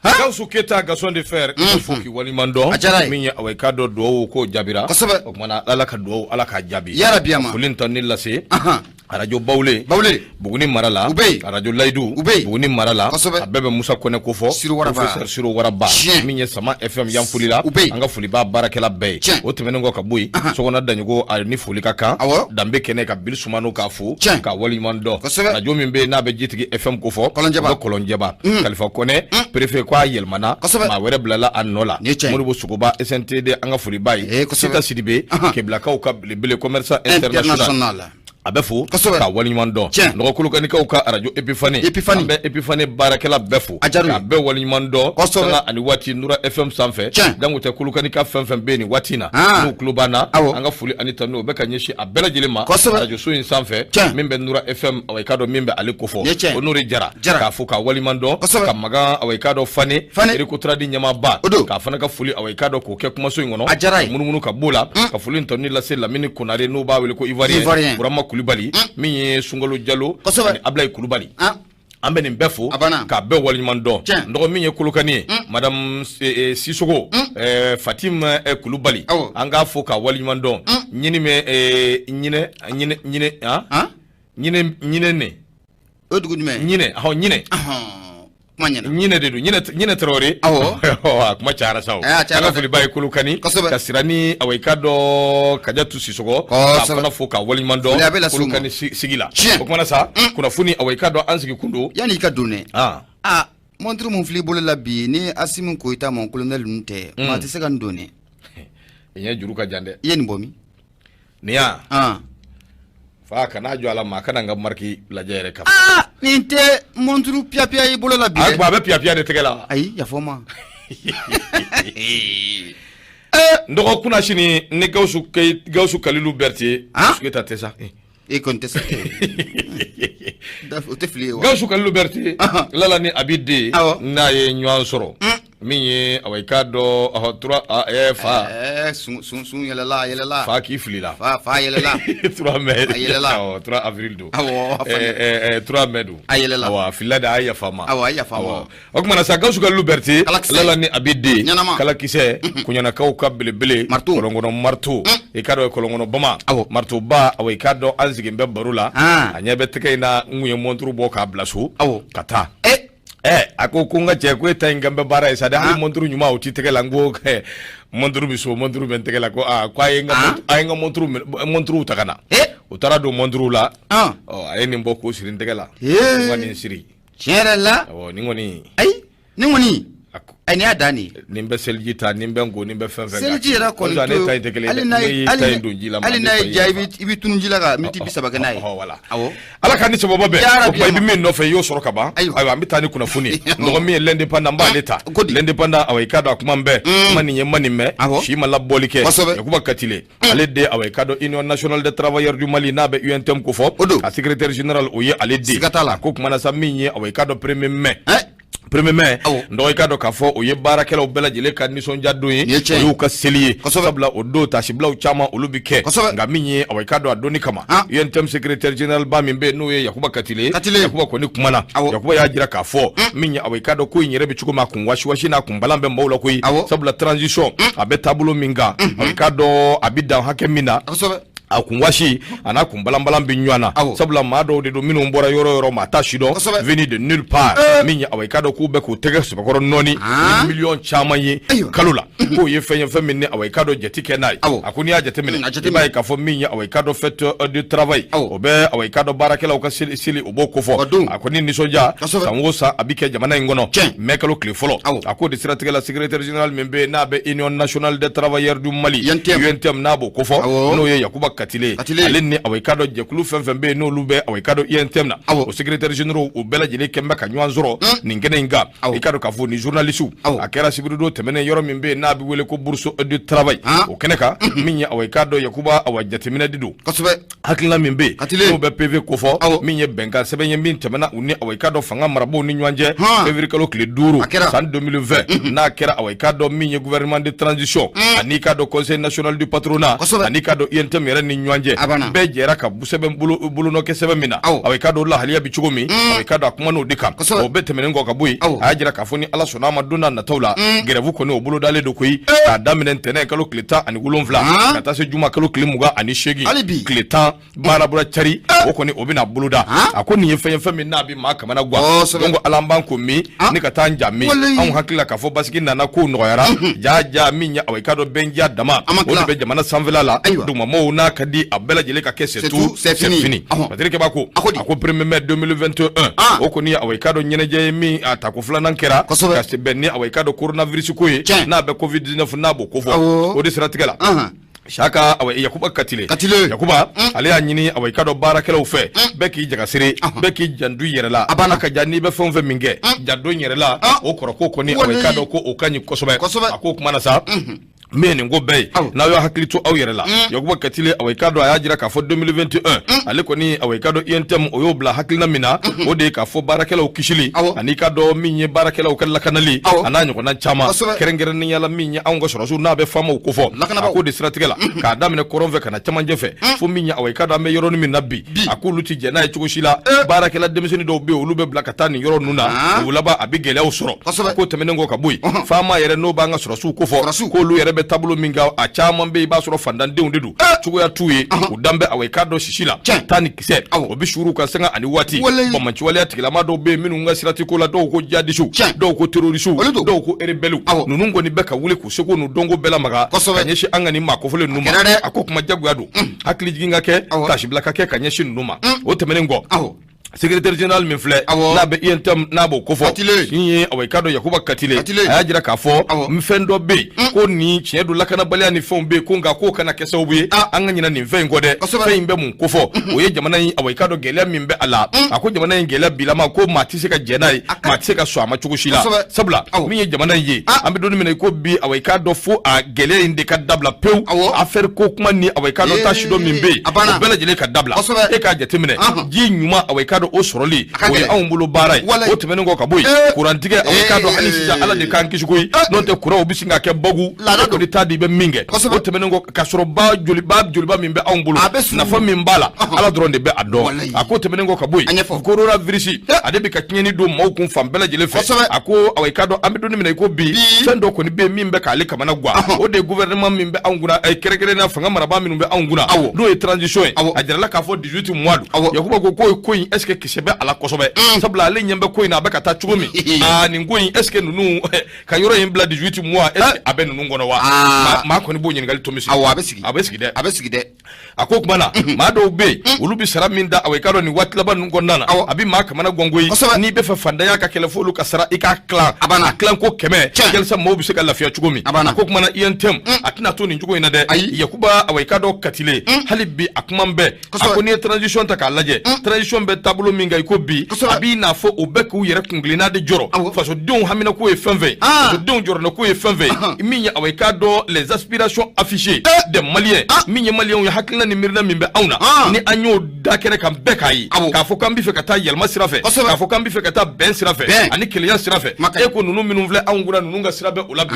Gawsu Keta gason de fer foki wali mando min ya away kado do ko jabira o mana ala ka do ala ka jabi ya rabbi ama fulin tan ni lase radio bawle buguni marala radio laydu buguni marala abebe musa kone ko fo professeur siro waraba min ya sama fm yam fulila anga fuliba barakela bay o temene ngo ka buyi so gona danyugo ni fulika kan dambe kene ka bil sumanu ka fu ka wali mando radio min be na be jitigi fm ko fo kolonjeba khalifa kone préfet kwa yelmana ma were blala anola muribu sukuba SNTD anga fuliba sita sidibe ke blaka ka bele commerçant international abefu ka wali mando no ko kan ka radio epifani barakela befu ka be wali mando sala ani wati nura fm sanfe dangu te kulukan ka fm be ni watina no klubana anga fuli anita no be ka nyeshi abela jilima radio so in sanfe membe nura fm away kado membe alikofo onuri jara ka fu ka wali mando ka maga away kado fani eri ko tradi nyama ba ka fana ka fuli away kado ko ke kuma so ngono munumunu ka bula ka fuli ntoni la se la mini kunare no ba wele ko ivoirien burama Kulubali min Sungolo Diallo ni Ablaye Kulubali ambe ni befu ka be walimando ndo min kulukani madame Sissogo Fatim Kulubali anga fo ka walimando nyini me nyine ne odugu me nyine nyine dedu nyine terori kuma chara saw anga fuli bay kulukani kasirani away kado kajatu Sissogo afana foka wali mando kulukani sigila okuma sa kuna funi away kado ansiki kundu yani kadune montru mon fli bolo la bi ni asimun ko ita mon colonel nte ma te sekan done enya juru ka jande yeni bomi niya fa kana jo ala ma kana ngam marki la jere ka ninte montru pia e bolo la bi agba be pia de tegela ai ya foma ndoko kuna shini ne gawsu Kalilu Berti suketa tesa e contesta da te fli gawsu Kalilu Berti lala ni abide na ye nywan soro minye away kado ahotra fa sun yelela fa ki flila fa yelela 3 mai yelela 3 avril do 3 mai do yelela wa filada aya fama okuma sa gawsu Kalilu Berti lala ni abide kala kise kunyana kauka bele kolongono martu e kado kolongono bama martu ba away kado anzige mbe barula anyabe tekaina nguye montru boka blasu kata ako kunga chekwe taingambe bara isada montru nyuma uti tegela ngo montru biso montru bentegela ko kwa yenga montru takana utara do montru la ayeni mboko sirin tegela ngani siri cherela ningoni ningoni ani adani nimbe seljita nimbe ngo nimbe fenfe seljira ko alina jaibi ibitunjila ga miti bisaba ganai wala ala kan ni baba be ko ibi min no fe yo soro kaba aywa mitani kuna funi ndo mi lende panda mba leta lende panda away kado akuma mbe mani nyemani me shi mala bolike yakuba katile alede away kado Union Nationale des Travailleurs du Mali nabe UNTM ko fo a secrétaire général oye alede ko kuma na saminye away kado premier mai ndo kado kafo oye barakela obela jele kan ni sonja doye oyu ka seliye sabla odo tashibla uchama olubike ngaminye away kado adoni kama UNTM secrétaire général ba mimbe no ye yakuba katile yakuba ko ni kumana yakuba ya jira kafo minye away kado ko nyere bichuko makunwashi na kumbalambe mbawla ko sabla transition abe tabulo minga away kado abida hakemina akunwashi ana kumbalambalam binywana sabla mado de domino mbora yoro mata shido veni de nulle part minya away kado ku be ko tege subakoro noni million chama yi kalula ko ye feminne away kado jetike nai akuni ajete mine bay ka fo minya away kado fait du travail obe away kado barakela ko sili oboko fo akuni ni soja sangosa abike jamana ngono mekalo klefolo akodi stratégie la secrétaire général membe nabe Union Nationale des Travailleurs du Mali UNTM nabo ko fo no ye yakuba katile alenne away kado jekulu fembe no lube away kado UNTM na o secrétaire général o bela jele kemba ka nyanzoro ningene nga ikado ka fo ni journaliste akera sibirudo temene yoro membe nabi wele ko bourse du travail o keneka minya away kado yakuba awajatemina dido hakila membe no be PV ko fo minye benga sebenye min temena uni away kado fanga marabo ni nyanje février kalo clé duro san 2020 na kera away kado minye gouvernement de transition ani kado conseil national du patronat ani kado UNTM ni ɲɔgɔn cɛ bɛɛ jɛra ka sɛbɛn bolonɔ kɛ sɛbɛn min na aw ka don lahaliya bi cogo min aw ka don a kuma n'o de kan o bɛɛ tɛmɛnen kɔ ka bɔ yen a y'a jira k'a fɔ ni ala sɔnna a ma don n'a nataw la gɛrɛfu kɔni o bolo dalen don koyi k'a daminɛ ntɛnɛn kalo tile 17 ka taa se juma kalo tile 28 tile 10 baarabura cari o kɔni o bɛna boloda a ko nin ye fɛn ye fɛn min n'a bɛ maa kamana guwa donc ala b'an ko min ne ka taa n ja min anw hakili la k'a fɔ basigi nana kow nɔgɔyara ja min ye aw ka dɔn bɛnja dama o de bɛ jamana sanfɛla la dugumamɔɔw n'a ka di a bɛɛ lajɛlen ka kɛ c'est fini Patrick b'a ko a ko 1er mai 2021 o kɔni aw ka dɔn ɲɛnajɛ ye min a tako 2nan kɛra ka se bɛn ni aw ka dɔn coronavirus ko ye n'a bɛ covid 19 n'a b'o ko fɔ o de siratigɛ la Shaka Yakuba Katile Yakuba ale y'a ɲini aw ka dɔn baarakɛlaw fɛ bɛɛ k'i jagasiri bɛɛ k'i jandu yɛrɛ la abana ka ja n'i bɛ fɛn fɛn min kɛ jadon yɛrɛ la o kɔrɔ ko kɔni aw ka dɔn ko o ka ɲi kosɛbɛ a ko kuma na sa min nin ko bɛɛ ye n'aw y'a hakili to aw yɛrɛ la Yakuba Katile aw ka dɔn a y'a jira k'a fɔ 2021 ale kɔni aw ka dɔn INTM o y'o bila hakilina min na o de ye k'a fɔ baarakɛlaw kisili ani ka dɔn min ye baarakɛlaw ka lakanali a n'a ɲɔgɔnna caman kɛrɛnkɛrɛnnenya la min ye anw ka sɔrɔsiw n'a bɛ faamaw ko fɔ a ko de siratigɛ la k'a daminɛ kɔrɔn fɛ ka na camancɛ fɛ fo min ye aw ka dɔn an bɛ yɔrɔnin min na bi a k'olu tɛ jɛ n'a ye cogo si la baarakɛla denmisɛnnin dɔw bɛ yen olu bɛ bila ka taa nin yɔrɔ ninnu na u laban a bɛ gɛlɛyaw sɔrɔ ko tɛmɛnen kɔ ka bɔ yen faama yɛrɛ n'o b'an ka sɔrɔsiw ko fɔ k'olu yɛrɛ bɛ taabolo min kan a caman bɛ i b'a sɔrɔ fandandenw de don cogoya t'u ye u danbɛ aw ka dɔn sisi la taa ni kisɛ o bɛ suru ka sɛgɛn ani waati bamanciwaleya tigilama dɔw bɛ yen minnu ka siratiko la dɔw ko jihadisiw dɔw ko terrorisiw dɔw ko rebelliw ninnu kɔni bɛ ka wuli k'u seko n'u dɔnko bɛɛ lamaga ka ɲɛsin an ka nin maa kofɔlen ninnu ma a ko kuma jagoya don hakili jigin ka kɛ tasibila ka kɛ ka ɲɛsin ninnu ma o tɛmɛnen kɔ secrétaire général min filɛ n'a bɛ INTM n'a b'o ko fɔ min ye aw ka dɔn Yakuba Katile a y'a jira k'a fɔ fɛn dɔ bɛ yen ko nin tiɲɛ don lakanabaliya ni fɛnw bɛ yen ko nka k'o kana kɛ sababu ye an ka ɲinɛ nin fɛn in kɔ dɛ fɛn in bɛ mun ko fɔ o ye jamana in aw ka dɔn gɛlɛya min bɛ a la a ko jamana in gɛlɛya bilama ko maa tɛ se ka jɛ n'a ye maa tɛ se ka sɔn a ma cogo si la sabula min ye jamana in ye an bɛ don min na ko bi aw ka dɔn fo a gɛlɛya in de ka dabila pewu affaire ko kuma ni aw ka dɔn tasi dɔ min bɛ yen o bɛɛ lajɛlen ka dabila e k'a jateminɛ ji ɲuman aw ka dɔn o sɔrɔli o ye anw bolo baara ye o tɛmɛnen kɔ ka bɔ yen kurantigɛ aw ka dɔn hali sisan ala de k'an kisi koyi n'o tɛ kuran o bɛ sin ka kɛ bagu o de taa di bɛ min kɛ o tɛmɛnen kɔ ka sɔrɔ ba joliba min bɛ anw bolo nafa min b'a la ala dɔrɔn de bɛ a dɔn a ko tɛmɛnen kɔ ka bɔ yen coronavirus ale bɛ ka tiɲɛni don maaw kun fan bɛɛ lajɛlen fɛ a ko aw ka dɔn an bɛ don min na ko bi fɛn dɔ kɔni bɛ yen min bɛ k'ale kamana guwa o de ye gouvernement min bɛ anw kunna kɛrɛnkɛrɛnnenya fanga marabaa minnu bɛ anw kunna n'o ye transition ye a jirala k'a fɔ 18 mois don Yakuba ko ko in est ce que kisɛ bɛ ala kosɛbɛ sabula ale ɲɛ bɛ ko in na a bɛ ka taa cogo min nin ko in est ce que ninnu ka yɔrɔ in bila 18 mois est ce que a bɛ ninnu kɔnɔ wa maa kɔni b'o ɲininkali to misi a bɛ sigi dɛ a ko kuma na maa dɔw bɛ yen olu bɛ sara min da aw ka dɔn nin waati laban ninnu kɔnɔna na a bɛ maa kamana gɔngo ye n'i bɛ fɛ fandanya ka kɛlɛ fo olu ka sara i k'a tilan a tilan ko 100 yalisa maaw bɛ se ka lafiya cogo min a ko kuma na INTM a tɛna to nin cogo in na dɛ Yakuba aw ka dɔn Katile hali bi a kuma bɛɛ a ko n'i ye transition ta k'a lajɛ transition bɛ taabolo min kan i ko bi a b'i n'a fɔ o bɛɛ k'u yɛrɛ kunkilenna de jɔrɔ fasodenw haminako ye fɛn fɛn fasodenw jɔrɔnako ye fɛn fɛn min ye aw ka dɔn les aspirations affichées des Maliens min ye Maliens ye hakilina ni miirina min bɛ anw na ni an y'o da kɛnɛ kan bɛɛ k'a ye k'a fɔ k'an bɛ fɛ ka taa yɛlɛma sira fɛ k'a fɔ k'an bɛ fɛ ka taa bɛn sira fɛ ani kelenya sira fɛ e ko ninnu minnu filɛ anw kunna ninnu ka sira bɛ o la bi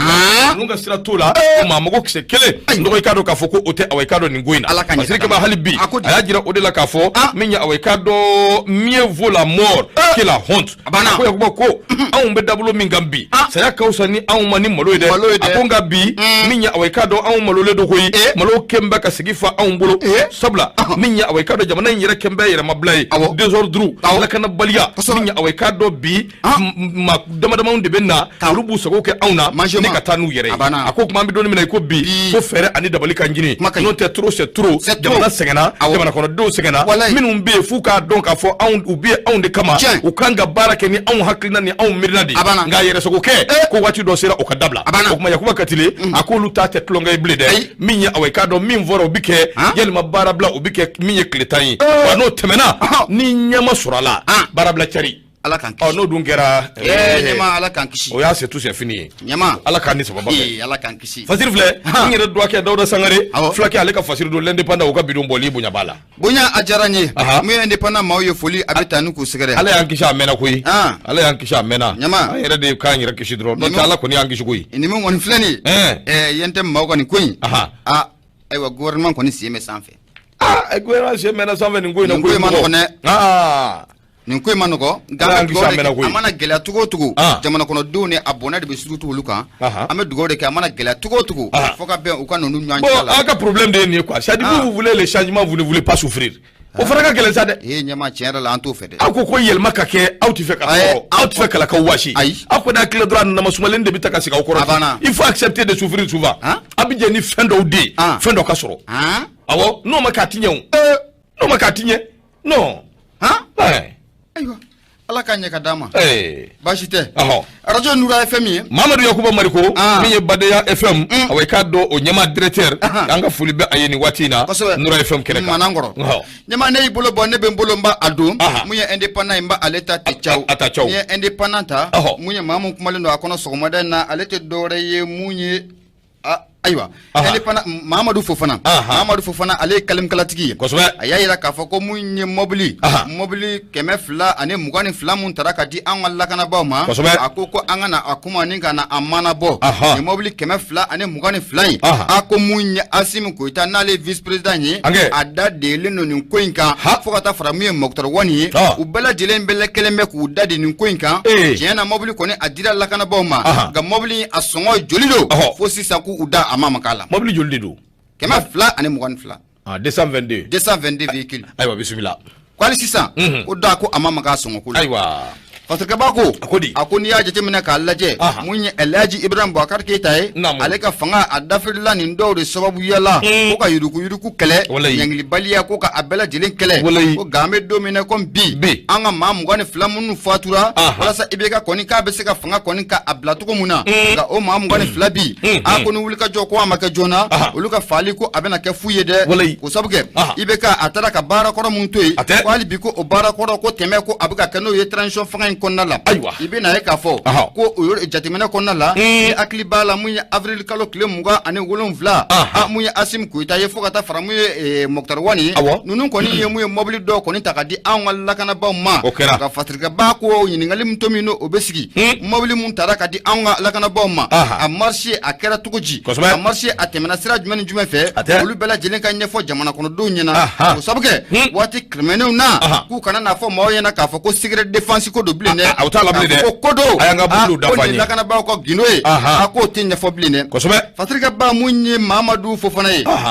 ninnu ka sira t'o la o maa mago kisɛ kelen dɔgɔ i k'a dɔn k'a fɔ ko o tɛ aw ka dɔn nin ko in na parce que hali bi a y'a jira o de la k'a fɔ min ye aw ka dɔn mieux vaut la mort que la honte ko Yakuba ko anw bɛ dabolo min kan bi saya ka fisa ni anw ma ni malo ye dɛ a ko nka bi min ye aw ka dɔn anw malolen don koyi malo kɛn bɛ ka sigi fa anw bolo sabula min ye aw ka dɔn jamana in yɛrɛ kɛn bɛ yɛrɛmabila ye désordre lakanabaliya min ye aw ka dɔn bi maa damadamaw de bɛ na olu b'u sago kɛ anw na ni ka taa n'u yɛrɛ ye a ko kuma an bɛ don min na ko bi ko fɛɛrɛ ani dabali ka ɲini n'o tɛ trop c'est trop jamana sɛgɛnna jamana kɔnɔdenw sɛgɛnna minnu bɛ yen f'u k'a dɔn k'a fɔ u bɛ anw de kama u kan ka baara kɛ ni anw hakilina ni anw miirina de nka yɛrɛsago kɛ ko waati dɔ sera o ka dabila o kuma Yakuba Katile a k'olu ta tɛ tulonkɛ ye bilen dɛ min ye aw ka dɔn min fɔra o bɛ kɛ yalima baara bila o bɛ kɛ min ye tile 10 ye wa n'o tɛmɛna ni ɲɛma sɔrɔ a la baara bila cari n'o dun kɛra ala k'an kisi o y'a c'est tout c'est fini ye ala k'an ni sababa bɛn ala k'an kisi fasiri filɛ n yɛrɛ dɔgɔkɛ Dawuda Sangare fulakɛ ale ka fasiri don l'indépendant o ka bidon bɔli bonya b'a la bonya a diyara n ye mun ye indépendant maaw ye foli a bɛ taa ni k'u sɛgɛrɛ ala y'an kisi a mɛnna koyi ala y'an kisi a mɛnna an yɛrɛ de k'an yɛrɛ kisi dɔrɔn n'o tɛ ala kɔni y'an kisi koyi ni min kɔni filɛ nin ye yen tɛ maaw ka nin ko in ayiwa gouvernement kɔni sen bɛ sanfɛ ah gouvernement c'est mena 120 ngoy na ko nin ko ma noko amana gela tugo jamana kono do ne abona de besutu luka ame dugo de ka amana gela tugo foka be u ka nonu nyancha la aka problème de ni quoi c'est dit vous voulez les changements vous ne voulez pas souffrir o fara ka gela sade nyama tiara la anto fede ko yel makake out fait ka out fait kala ka washi ako da kila droit na masumalen de bitaka sika ko il faut accepter de souffrir souvent abidje ni fendo de fendo ka soro awo no makatinya no makatinya no aywa ala kanya kadama bashite radio Nura FM Mamadou Yakuba Mariko minye Badeya FM awai kado o nyama directeur anga fulibe ayeni watina Nura FM keneka manangoro nyama ne ibolo bonne be mbolo mba adu munye independent mba aleta techaw munye independenta munye mamu kumalendo akono sogomada na alete dore ye munye aywa independent Mamadou Fofana ale kalim kalatigi ayira ka fako munye mobili keme fla ane mugani fla mun taraka di an walla kana ba ma akoko angana akuma ninka na amana bo ni mobili keme fla ane mugani flai ako munye Asim Koita na le vice president yi ada de le no nin koinka fokata framuye moktor wani ubela jilen bele keleme ku dadi nin koinka jena mobili kone adira la kana ba ma ga mobili asongo jolido fo sisa ku uda amama kala mobili jolido kema fla ane mugani fla 222 véhicules aywa bismillah kwali sisa uda ko amama ka songo kula aywa Parce bako akoni ya jete mina ka laje munye Elaji Ibrahim Bakar Keita aleka fanga adafirila ni ndo sababu yala ko ka yuruku kele nyangli baliya ko ka abela jilen kele ko game domine kom bi anga mamu ngane flamunu fatura wala sa ibeka koni ka beseka fanga koni ka ablatu ko muna ga o mamu ngane flabi akoni wulika joko amaka jona uluka fali ko abena ke fuyede ko sabuke ibeka atara ka bara ko muntoy kwali biko o bara ko teme ko abuka kano ye transition fanga konnala ibina e kafo ko jatimena konnala ni akli bala munya avril kalo kile muga ane wolon vla munya Asim Koita ye fokata faramu Moktar Wani nunun koni ye muye mobile do koni takadi an walla kana ba ma ka fatrika ba ko yiningali mtomino obesigi mobile mun taraka di an walla kana ba ma a marché akera tukuji a marché atemena sira jumani jume fe olu bela jelen kan nyefo jamana kono do nyina ko sabuke wati criminel na ku kana na fo mawo yana ka fo ko secret defense ko do blene awtala blene ko kodo ayanga bulu da fani la kana ba ko ginoe ako tinnya fo blene ko sobe fatrika ba munye Mamadou Fofana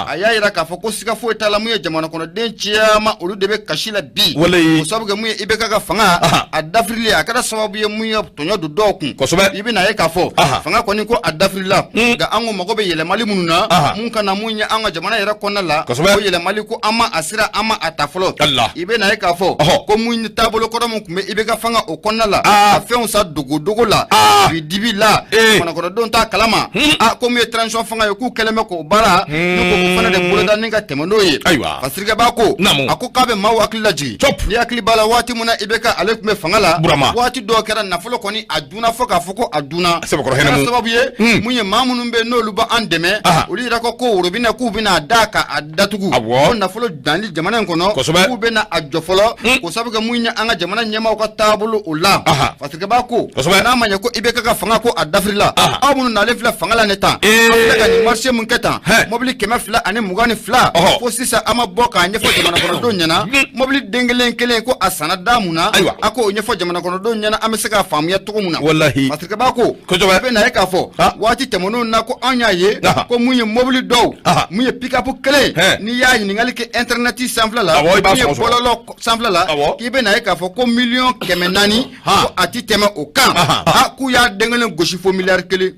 ayira ka fo ko sika fo etala muye jamana kono den chiama olu debe kashila bi ko sabuke muye ibeka ka fanga adafrili akada sababu ye muye tonyo do doku ko sobe ibina ye ka fo fanga koni ko adafrila ga ango magobe yele mali mununa mun kana munye anga jamana yera konna la ko yele mali ko ama asira ama atafolo ibina ye ka fo ko munye tabolo ko mun kumbe ibeka fanga o konna la afeon sa dogo la bidibi la kona ko don ta kalama ko muye transition fanga yo ku keleme ko bara ko fana de boloda ninga temando ye fasirga bako ako kabe mawu akilaji ni akili bala wati muna ibeka alekume fangala wati do kera nafolo koni aduna foka foko aduna sababu ye munye mamunu be no luba andeme uli rako ko urubina ku bina daka adatugu on nafolo danli jamana kono ku bena ajofolo ko sabuga munye anga jamana nyema ko tabulu ula fasirga bako na manya ko ibeka ka fanga ko adafrila abunu na lefla fangala neta afika ni marché mun keta mobili kema fla ane mugani fla fo sisa ama boka nyefo jamana kono do nyana mobili dengelen kelen ko asana damuna ako nyefo jamana kono do nyana ameseka famu ya tukumuna wallahi matrika bako be na eka fo wati temono na ko anya ye ko munye mobili do munye pick up kele ni ya ni ngali ke internet samfla la munye bololo samfla la kibe na eka fo ko million kemenani ko ati tema o kan ku ya dengelen goshi fo milliard kele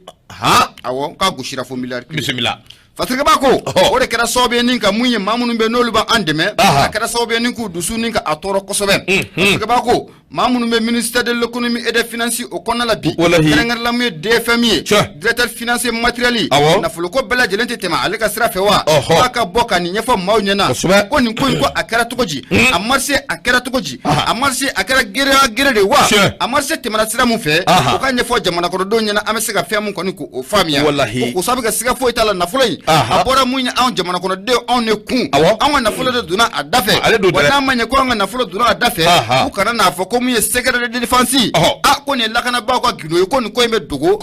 awo ka goshira fo milliard kele bismillah fatrika bako o de kera sobe ninka munye mamunu be nolu ba andeme kera sobe ninku dusu ninka atoro kosobe fatrika bako mamunu be ministère de l'économie et des finances o konna la bi kerengar la mu DFMI directeur financier matériel na fulko bela jelente tema alika sira fewa aka boka ni nyefo mawnyana ko ni ko akara tokoji amarse akara tokoji amarse akara gere de wa amarse tema sira mu fe ko ka nyefo jamana ko do nyana amesega fe mu ko ni ko famia ko sabiga siga fo itala na fuloi abora munya an jamana ko de on ne ku an na fulo de duna adafe wana manya ko an na fulo duna adafe ko kana na fo ko mu ye secret de défense ko ne lakana ba ko gido ko ni ko imbe dogo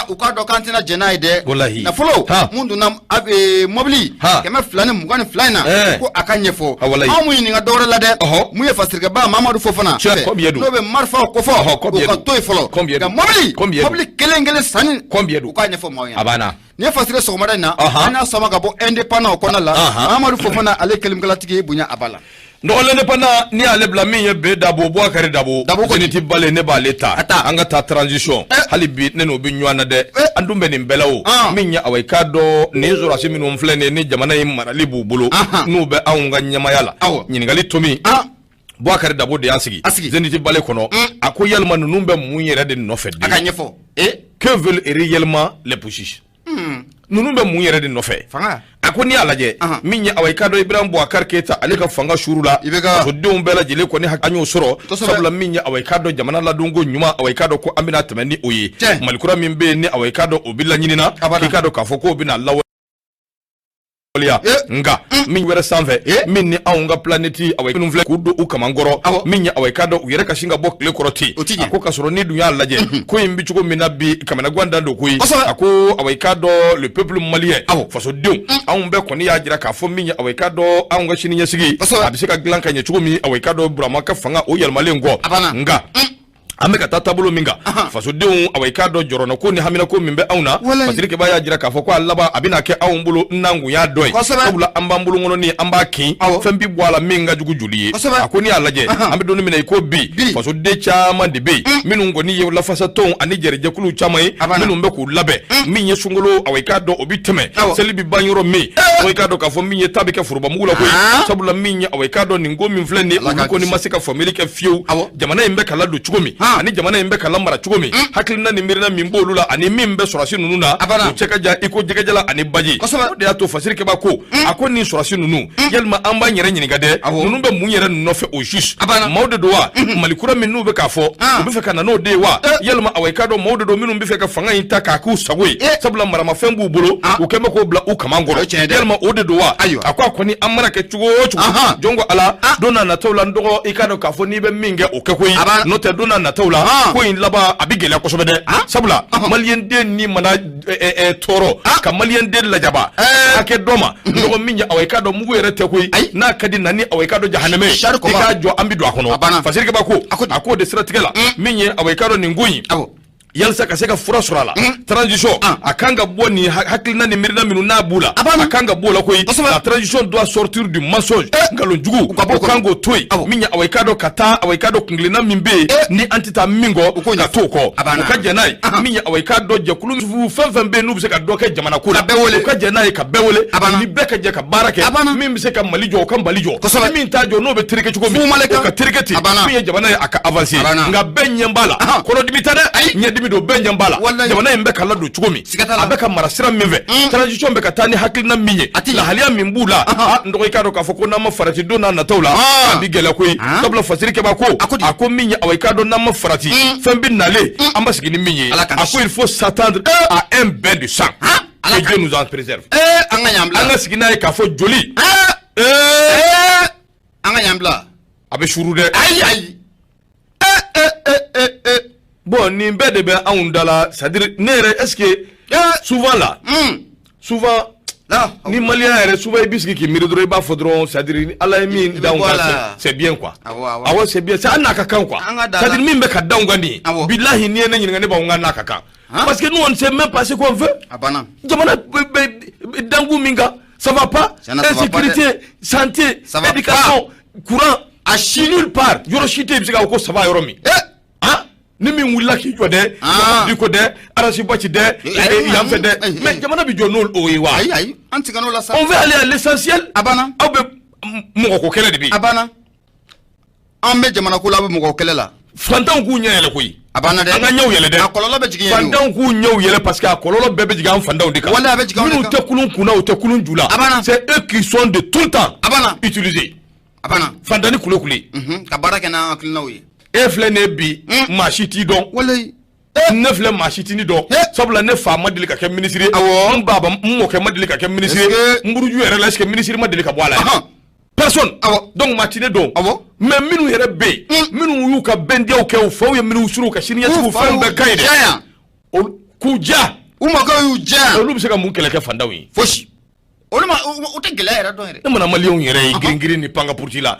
u ka do kantina jena ide na folo mundu na mobili kema flane mugani flana ko akanyefo amu ni nga dore la de mu ye fasirga ba Mamadou Fofana no be marfa ko fo ko toy folo ga mobili kelengele sani u ka nyefo mo abana ne fasire so mara na ana sama ga bo indépendant ko na la Mamadou Fofana ale kelim galatigi bunya abala ndole ne pana ni ale bla min ye be dabo bo akare dabo zeniti bale ne ba leta anga ta transition hali bi ne no bi nywana de andumbe ni mbelawo min ya awai kado ne zora simi no mflene ni jamana yi marali bubulu no be awunga nyama yala nyingali tomi bo akare dabo de asigi zeniti bale kono akoyalma numbe munyere de no fedde akanyefo que veulent réellement les pushish nunu be mun yere de nofe fanga akoni alaje minya awai kado Ibrahim Boubacar Keita ale ka fanga shurula so deum bela jele ko ni hakanyo soro sabula minya awai kado jamana la dungo nyuma awai kado ko amina tamani oyi malikura mimbe ni awai kado obilla nyinina kado ka foko obina lawa nga min wera sanve min ni aunga planeti awai kunu vle kudo ukamangoro minya awai kado uyere kashinga bok le koroti ako kasoro ni dunya laje ko imbi chuko minabi kamana gwanda ndo kuyi ako awai kado le peuple malien faso dum aumbe ko ni yajira ka fo minya awai kado aunga shini nyasigi abisika glanka nye chuko mi awai kado brama ka fanga o yel malengo nga ameka tatabulu minga faso deun awai kado jorono ko ni hamina ko mimbe auna fasirike ba ya jira ka fo ko allaba abina ke awumbulu nangu ya doy sabula ambambulu ngono ni ambaki fembi bwala minga jugu juliye akoni alaje ambe donu mina ko bi faso de chama de be minu ngoni ye la fasa ton ani jereje kulu chamai minu mbe ku labe minye sungulu awai kado obiteme selibi banyoro mi awai kado ka fo minye tabike furuba mugula ko sabula minye awai kado ni ngomi mfleni ko ni masika family ke fiu jamana imbe kala do chugumi ani jamana imbe kala mara chugomi hakilina ni mirina mimbolula ani mimbe sorasi nunu na uchekaja iko jegejala ani baji de ato fasirike bako akoni sorasi nunu yelma amba nyere nyini gade nunu be munyere no fe o jus mawde do wa malikura minu be kafo be fe kana no de wa yelma awaikado mawde do minu be fe ka fanga inta ka ku sagwe sabula mara mafembu bolo ukeme ko bla ukamangoro yelma ode do wa akwa koni amara ke chugo jongo ala dona na tawla ndogo ikado kafo ni be minge ukekoi no te dona na ko in laba abigele ko sobede sabula malien den ni mana toro ka malien den la jaba ake doma ndo minya awai kado mugo yere te koy na kadi nani awai kado jahanname ka jo ambido akono fasirike bako ako de strategela minye awai kado ni nguyi yalsa kaseka fura surala transition akanga boni hakilina ni mirina minu na bula akanga bola koy la transition doit sortir du mensonge ngalo njugu kango toy minya awaikado kata awaikado kunglina mimbe ni antita mingo ka toko ukajenai minya awaikado jakulu fanfambe nubu se ka doke jamana kula ukajenai ka bewole ni beka je ka barake mimbe se ka malijo ka mbalijo min tajo no be trike chuko mi ka triketi minya jamana aka avancer nga benyambala kono dibitane dimido benjambala jamana imbe kala do chugumi abeka marasira mive transition be katani hakilina minye la halia mimbula ndo ikado ka foko na mafarati dona na tawla bigela koy tabla fasirike bako ako minye awaikado na mafarati fembi nale ambasigini minye ako il faut s'attendre à un bain de sang que Dieu nous en préserve anga sigina ka fo joli anga nyambla abe shurude ay bon ni mbede be aundala c'est-à-dire nere est-ce que souvent là souvent ni malien ere souvent biski ki miridro ba fodron c'est-à-dire ala mi daunga c'est bien quoi awa c'est bien ça na kakan quoi c'est-à-dire mi mbeka daunga ni billahi ni ene nyinga ne ba unga na kakan parce que nous on ne sait même pas ce qu'on veut jamana dangu minga ça va pas insécurité santé éducation courant à nulle part yoroshite bisika ko ça va yoromi ni mi wula ki jode di ko de arashi bachi de yam fe de mais jamana bi jonol o yiwa ay anti kanu la sa on veut aller à l'essentiel aw be mo ko kele de bi ambe jamana ko la be mo ko kele la fantan ku nyele ko yi de anga nyaw yele de akololo be jigin fantan ku nyaw yele parce que akololo be jigan fandan de ka wala be jigan de te kulun kuna o te kulun jula c'est eux qui sont de tout le temps utilisés fandani kule ka baraka na aklina wi efle bi machiti don walay nefle machiti ni don sabla ne fa madili ka ke ministre baba mo ke madili ka ke ministre mburuju ere la ke ministre madili ka boala personne donc matine don mais minu yere be minu yu ka bendiaw ke o faw ye minu suru ka shiniya su fa be kayde ku ja uma ka yu ja olu bi se ka mun kele ke fandaw yi foshi olu ma o te gela era don yere e mana malion yere gringiri ni panga purtila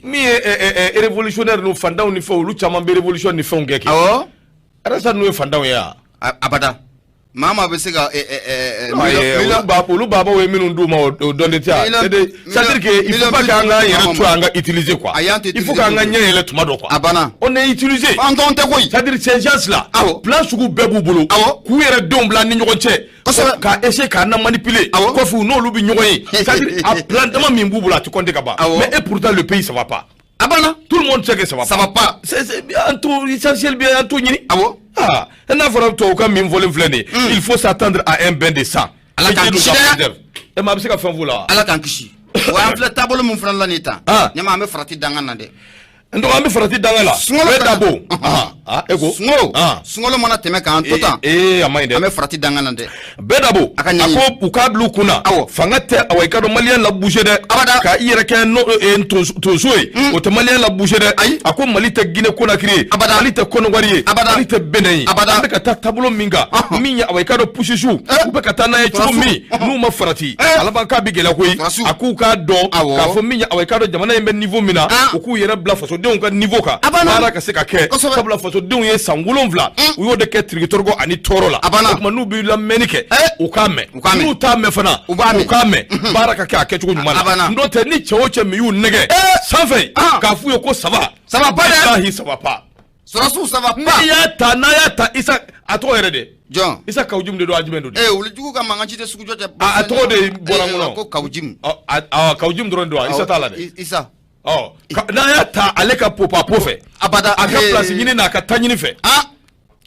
mi révolutionnaire no fandaw ni fa olu chama be révolution ni fa ngeke arasa no fandaw ya abada mama be se ka olu baba we minu nduma o donde tia c'est-à-dire que il faut pas qu'anga yere tu anga utiliser quoi il faut qu'anga nyele tuma do quoi abana on est utilisé anton te koy c'est-à-dire ces gens là plan sugu bebu bulu ku yere dom bla ni nyogon che ka essayer ka na manipuler ko fu no lu bi nyogon yi c'est-à-dire a plan dama min bubula tu compte ka ba mais et pourtant le pays ça va pas abana tout le monde sait que ça va pas c'est bien tout essentiel bien tout ni n'a fera to ka min voler flene il faut s'attendre à un bain de sang ala kan kishi e ma bi se ka fɛn fu la ala kan kishi wa an filɛ taabolo mun fana la ni tan ɲama an bɛ farati dangan na dɛ ndo an bɛ farati dangan la sungalo dabo ego sungalo mana tɛmɛ kan to tan a ma ɲi dɛ an bɛ farati dangan na dɛ bɛɛ dabo a ko u k'a bila u kunna fanga tɛ awɔ i ka dɔn maliyɛn la bouger dɛ abada ka i yɛrɛ kɛ tonso ye o tɛ maliyɛn la bouger dɛ a ko mali tɛ Guinée Conakry ye mali tɛ Kɔnɔwari ye mali tɛ Benin ye an bɛ ka taa taabolo min kan min ye awɔ i ka dɔn pusisiw u bɛ ka taa n'a ye cogo min n'u ma farati ala b'an k'a bɛ gɛlɛya koyi a k'u k'a dɔn k'a fɔ min ye awɔ i ka dɔn jamana in bɛ niveau min na u k'u yɛrɛ bila fasodenw ka niveau kan baara ka se ka kɛ sabula fasodenw ye san 7 u y'o de kɛ tirikitɔrɔgɔ ani tɔɔrɔ la o tuma n'u bɛ lamɛnni kɛ u k'a mɛn n'u t'a mɛn fana u k'a mɛn baara ka kɛ a kɛcogo ɲuman na n'o tɛ ni cɛ o cɛ min y'u nɛgɛ sanfɛ k'a f'u ye ko saba pa dɛ lahi saba pa sɔrɔsiw saba pa n'a y'a ta Isa a tɔgɔ yɛrɛ de John Isa Kawujim de don a jumɛn don de wulujugu ka mankan ci tɛ sugu jɔ cɛ a tɔgɔ de bɔra n kɔnɔ ko Kawujim Kawujim dɔrɔn don Isa t'a la dɛ Isa n'a y'a ta ale ka popapo fɛ abada a ka place ɲini n'a ka ta ɲini fɛ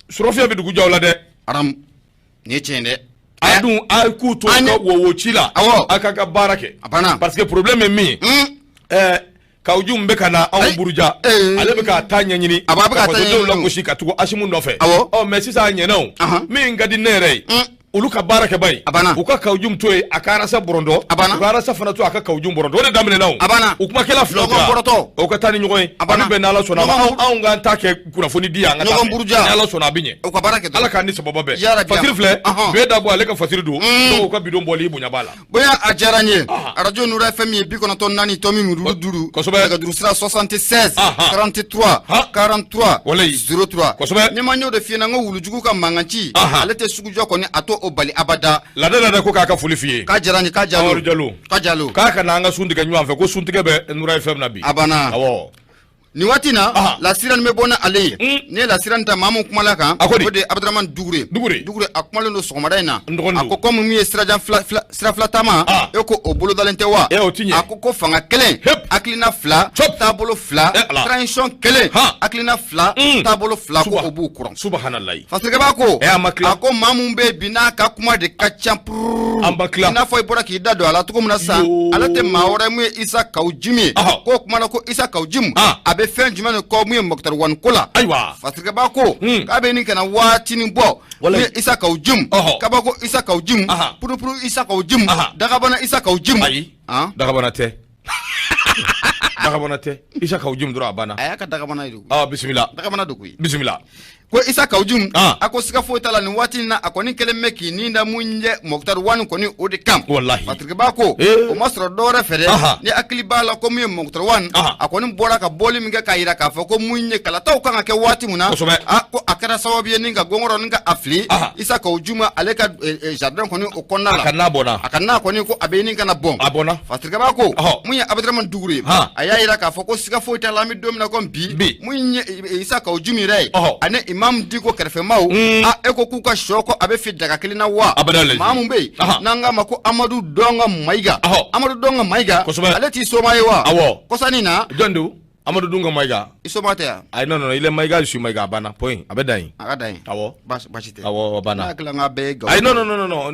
surɔfiya bɛ dugu jaw la dɛ aram ni ye tiɲɛ dɛ a dun a k'u to ka wowo ci la a ka ka baara kɛ parce que problème ye min ye Kawujim bɛ ka na anw buruja ale bɛ ka ta ɲɛɲini a bɛ ka ta ɲɛɲini la gosi ka tugu Asimu nɔfɛ mais sisan a ɲɛna min ka di ne yɛrɛ ye olu ka baara kɛ bayi u ka Kawujim to ye a ka arasa bɔrɔndɔ u ka arasa fana to a ka Kawujim bɔrɔndɔ o de daminɛna u kuma kɛla fila o ka taa ni ɲɔgɔn ye olu bɛ n'Ala sɔnna ma anw k'an ta kɛ kunnafoni di yan an ka taa ni Ala sɔnna a bɛ ɲɛ u ka baara kɛ Ala k'an ni sababa bɛɛ fasiri filɛ bɛɛ dabɔ ale ka fasiri don dɔw ka bidon bɔli bonya b'a la bonya a diyara n ye radio Nura FM ye 94 tɔmi muru duuru nɛgɛjuru sira 76 43 43 03 ni ma ɲɛw de f'i ɲɛna n ko wulujugu ka mankan ci ale tɛ sugu jɔ kɔni a to o bali abada lada ko k'a ka foli f'i ye k'a diyara n ye k'a jalo k'a ka na an ka sun tigɛ ɲɔgɔn fɛ ko suntigɛ bɛ Nura FM na bi a banna ni waati na lasira nin bɛ bɔ ni ale ye ni ye lasira nin ta maa min kumala kan o de Abdramane Dugure a kumalen don sɔgɔmada in na a ko comme min ye sira fila taama e ko o bolodalen tɛ wa a ko fanga kelen hakilina fila taabolo fila transition kelen hakilina fila taabolo fila ko o b'u kɔrɔ subhanalahi fasikɛba ko a ko maa min bɛ bi n'a ka kuma de ka ca i n'a fɔ i bɔra k'i da don a la cogo min na sisan ale tɛ maa wɛrɛ min ye Isa Kawujim ye k'o kumana ko Isa Kawujim a bɛ fɛn jumɛn de kɔ mun ye Mokutari Wani ko la fasikɛba ko k'a bɛ nin kana waati nin bɔ mun ye Isa Kawujim k'a b'a ko Isa Kawujim purupuru Isa Kawujim dagabana Isa Kawujim ayi dagabana tɛ dagabana tɛ Isa Kawujim dɔrɔn a banna a y'a ka dagabana ye bisimila dagabana do koyi bisimila ko Isa Kawujim a ko siga foyi t'a la nin waati in na a kɔni kɛlen bɛ k'i nin da mun ye Mokutari Wani kɔni o de kan wallahi fasikɛba ko o ma sɔrɔ dɔwɛrɛ fɛ dɛ ni hakili b'a la ko mun ye Mokutari Wani a kɔni bɔra ka bɔli min kɛ k'a yira k'a fɔ ko mun ye kalataw kan ka kɛ waati min na ko a kɛra sababu ye ni ka gɔngɔrɔ ni ka a fili Isa Kawujim ale ka jardin kɔni o kɔnɔna la a ka n'a kɔni ko a bɛ nin kana bɔn fasikɛba ko mun ye Abdramane Dugure a y'a yira k'a fɔ ko siga foyi t'a la an bɛ don min na ko bi mun ye Isa Kawujim yɛrɛ ye ani Imam Diko kɛrɛfɛmaw e ko k'u ka sɔ ko a bɛ fi daga kelen na wa maa mun bɛ yen n'an k'a ma ko Amadu Dɔnga Mayiga ale t'i soma ye wa kɔsani na jɔn don Amadu Dunga Mayiga i soma tɛ yan ayi non il est Mayiga je suis Mayiga a banna point a bɛ dan yen a ka dan yen basi tɛ a banna n'a hakili la k'a bɛɛ ye Gawo ayi non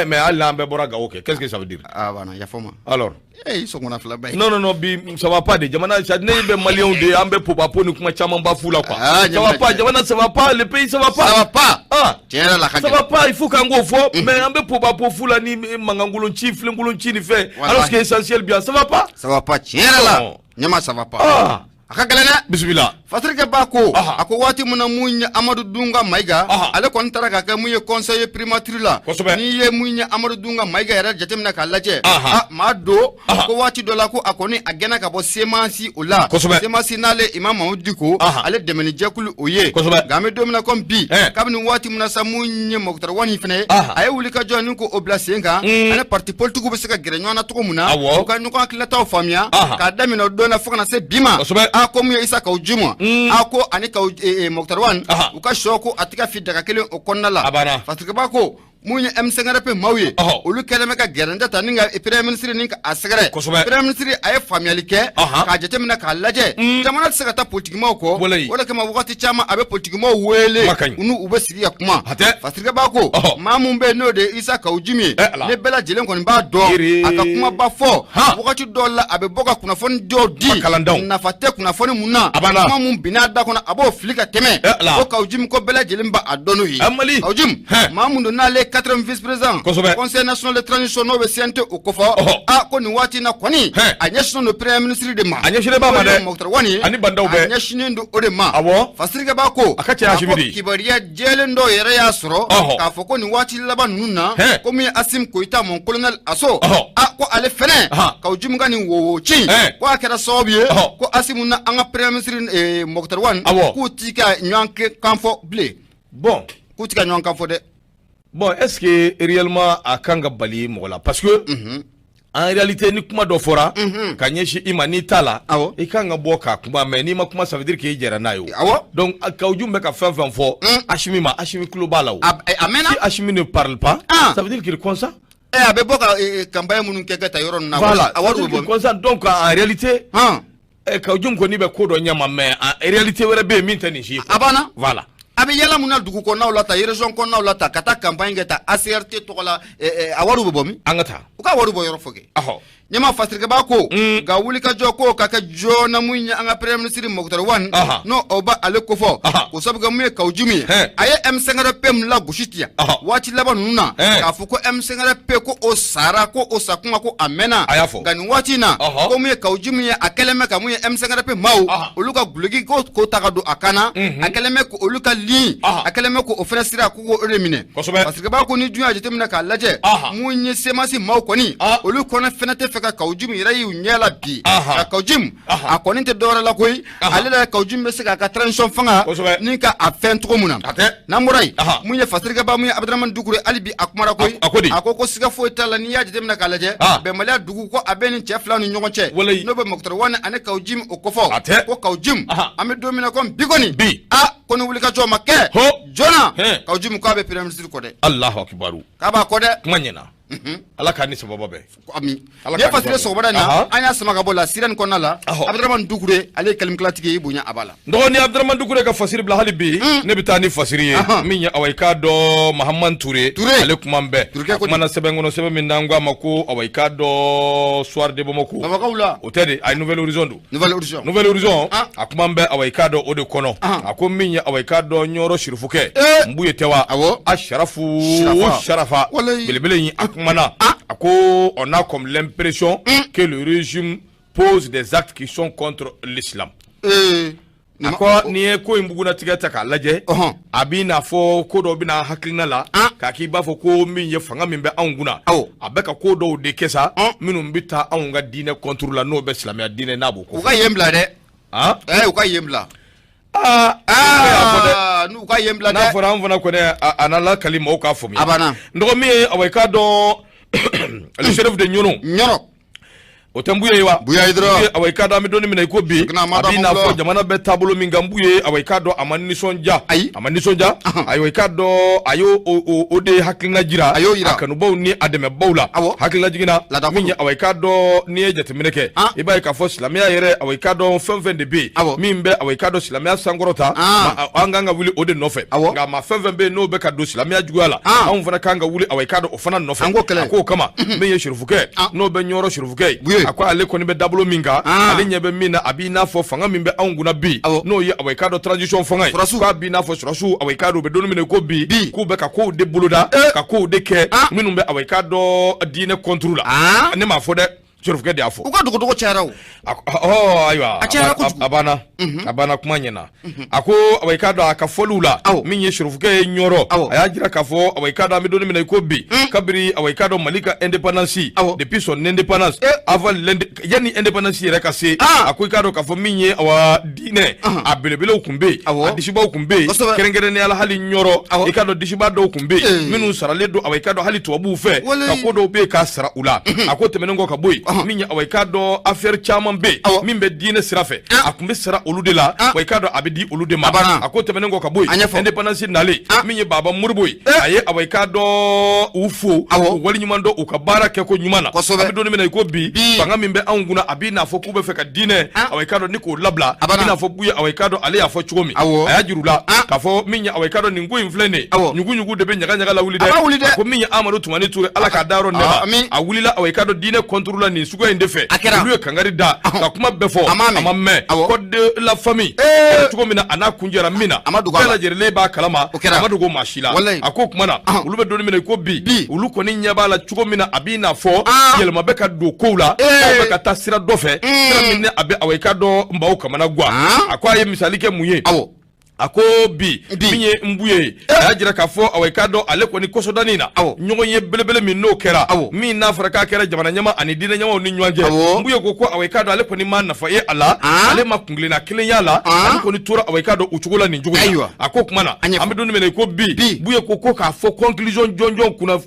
mais hali n'an bɛɛ bɔra Gawo kɛ qu'est-ce que ça veut dire banna yafo ma alors i sɔngɔnna fila ba ye non bi ça va pas de jamana ne bɛ maliyɛnw de an bɛ popapo ni kuma caman ba fu la quoi ça va pas jamana ça va pas le pays ça va pas tiɲɛ ça va pas, il faut qu'on go fort, mais on peut pas pour fou la ni mangangulonchi, flingulonchi ni fait. Alors ce qui est essentiel bien, ça va pas? Ça va pas, tiens là. Nyama ça va pas. Akagalana bismillah fatrike bako ako wati muna munya Amadou Dunga Maiga ale kon taraka ka muye conseiller primature la ni ye munya Amadou Dunga Maiga yara jatemna ka laje ma do ko wati do la ko akoni agena ka bo semansi ola semansi nale imam Maudiko ale demeni jekulu oye game domina kom bi kabni wati muna sa munya moktar wani fene ay wuli ka joni ko oblasenga ale parti politique be seka grenyona to muna ko kan ko akila taw famia ka damina do na fokana se bima ako mu isa ka ujumwa ako ani ka Moktar Wan uka shoko atika fi daga kelen o konna la fatika bako munya M5RP mawye olu keleme ka geranda taninga premier ministre ninka asagare premier ministre ay familike ka jetemina ka laje jamana tsaka ta politique mako wala kama wakati chama abe politique mo wele unu ube siriya kuma fatika bako mamumbe no de isa ka ujumi ne bela jelen kon ba do aka kuma ba fo wakati dolla abe boka kuna fon do di na fate kuna fon munna mamum binada kona abo flika teme ko ka ujumi ko bela jelen ba adono yi ka ujum mamundo na le 4e vice-président conseil national de transition no be sente o kofa ko ni wati na kwani anyeshino no premier ministre de ma anyeshine ba ma de Moktar Wani ani bandaw be anyeshine ndo ode ma fasirga ba ko akache ashibidi kibariya jelendo yere ya soro ka foko ni wati laba nunna ko mi Asim Koita mon colonel aso ko ale fene ka ujumga ni wo chi ko akera sobie ko Asim na anga premier ministre Moktar Wani ko tika nyanke kamfo ble bon ko tika nyanke kamfo de. Bon, est-ce que réellement à Kanga Bali Mola? Parce que en réalité, ni kuma do fora, kanyeshi imani tala, et Kanga Boka, kuma mais ni ma kuma ça veut dire qu'il y a nayo. Donc, Kaoudjou meka fin fo, Ashimi Klobala. Si Ashimi ne parle pas, ça veut dire qu'il est comme ça. Abeboka Kambaya Munuketa Yoron. Voilà, donc en réalité, Kaoudjou koni be kodo nyama, mais en réalité, on be minteni. Abana? Voilà. Abi yala munal dugu ko nawlata yereson ko nawlata kata campagne geta ACRT to la awaru bomi angata uka awaru bo yoro foge nyama fasirke ba ko ga wuli ka joko kaka jona munya anga premier ministre Moktar Wan no oba ale ko fo ko sabga muye kawjumi aye M5RP la gushitia wati laba nuna ka fuko M5RP ko o sara ko o sakuma ko amena gani wati na ko muye kawjumi akeleme ka muye M5RP mau oluka gulugi ko takado akana akeleme ko oluka li akeleme ko ofresira ko remine fasirke ba ko ni dunya jetemina ka laje munye semasi mau ko ni oluko na fenate feka Kaoudjim irayi unyela bi Kaoudjim akoninte dora la koy alila Kaoudjim be seka ka transition fanga ninka a fen tro muna namurai munye fasirga ba munye Abdraman Dugure alibi akumara koy akoko siga fo tala ni yaji demna kalaje be mala dugu ko abeni chefla ni nyonche no be Moktar Wan ane Kaoudjim okofo ko Kaoudjim ame domina kom bigoni kono wuli ka joma ke jona Kaoudjim ko be premier ministre ko de Allahu akbaru kaba ko de manyena ala kani sababa be ami ya fasire so badana anya sama ka bola siran konna la Abdraman Dugure ale kalim klatike bunya abala ndoni Abdraman Dugure ka fasiri bla halibi ne bitani fasiri minya awaika do Muhammad Touré ale kumambe mana sebengono sebe mindangwa mako awaika do soir de bomoko otede ay nouvelle horizon akumambe awaika do ode kono akominya awaika do nyoro shirifuke mbuye tewa asharafu sharafa bilibile yi on a comme l'impression que le régime pose des actes qui sont contre l'islam. Ako niye ko imbuguna tigata ka laje abina fo ko do bina haklina la ka ki ba fo ko min ye fanga min be anguna abeka ko do de kesa minum bita anga dine contre la no be islamia dine nabo ko uka yembla de uka yembla nu ka yembla na fora amvona ko ne anala kalima o ka fomi abana ndo mi aweka do le chef de Nyono otambuye wa buya hidro aweka do mi doni mi na ko bi abina fo jamana be tabolo mi ngambuye aweka do amani sonja aweka do ayo ode haklina jira akanu baw ni ademe bawla haklina jigina minya aweka do ni jetemineke iba ka fo islamia yere aweka do fenfen de bi mimbe aweka do islamia sangorota anganga wuli ode nofe nga ma fenfen be no be ka do islamia jugala an fana kanga wuli aweka do ofana nofe ko kama me ye shirifuke no be nyoro shirifuke akwa ale koni be dablo minga ale nyebe mina abi na fo fanga min be anguna bi no ye awekado transition fanga kwa bi na fo surasu awekado be donu mine ko bi ku be ka ko de buluda ka ko de ke minum be awekado dine contrôle ne ma fo de surfuke de afo uko duko charawo aywa abana kuma nyena ako awekado akafolula minye surfuke nyoro ayajira kafo awekado amidoni mina ko bi kabiri awekado malika independence depuis son indépendance avant yani indépendance yere kase akwekado kafo minye awa dine abelebele okumbe adishiba okumbe kerengere ne ala hali nyoro ikado dishiba do okumbe minu sarale do awekado hali tobu fe kakodo be ka sara ula akote menengo kaboy minya awekado affaire chaman be mimbe dine sirafe akumbe sara olude la awekado abedi olude ma akote menengo kaboy independence nale minye baba murboy aye awekado ufo wali nyumando ukabara keko nyumana abidoni mena iko bi fanga mimbe anguna abina fo kube fe ka dine awekado niko labla abina fo buye awekado ale afo chugomi ayajirula kafo minya awekado ningu inflene nyugu de be nyaga la wulide ko minya amado tumani ture ala ka daro neba awulila awekado dine contrôle ni sugo ndefe luye kangari da ka kuma befo amamme code la famille chugomina ana kunjera mina bela jerele ba kalama amadu go mashila ako kuma na ulube doni mina ko bi uluko ni nyaba chugomina abina fo yelma beka do koula beka tasira dofe sira minne abe awekado mbawo kamana gwa akwa ye misalike muye ako bi minye mbuye ajira kafo awekado ale ko ni kosodanina nyogo ye belebele min no kera min na faraka kera jamana nyama ani dina nyama oni nywanje mbuye ko awekado ale ko ni man na fa ye ala ale makungile na kile yala ale ko ni tura awekado uchugola ni njugo ako kumana amedoni mene ko bi mbuye ko ka fo conclusion jonjon kuna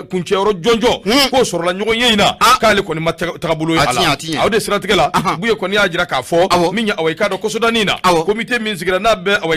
kunchero jonjo ko sorola nyogo ye ina ka ale ko ni matakabulo ye ala awde siratikela mbuye ko ni ajira kafo minya awekado kosodanina comité minsigira na be awekado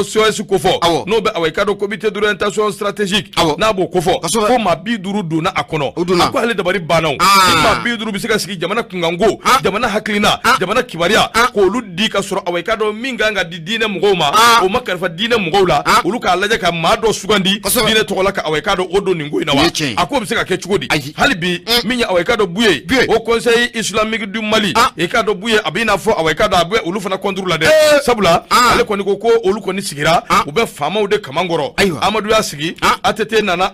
SOS kofo no be awekado comité d'orientation stratégique na bo kofo ko ma biduru do na akono ko hale dabari banaw ma biduru bisika sigi jamana kungango jamana haklina jamana kibaria ko luddi ka soro awekado minganga di dine mugoma o makarfa dine mugola uluka alaje ka mado sugandi dine tokola ka awekado odo ningo inawa ako bisika ke chugodi halibi minya awekado buye au conseil islamique du Mali ekado buye abina fo awekado abwe ulufana contrôle de sabula ale ko ni ko oluko ni sigira ube fama ude kamangoro amadu ya sigi atete nana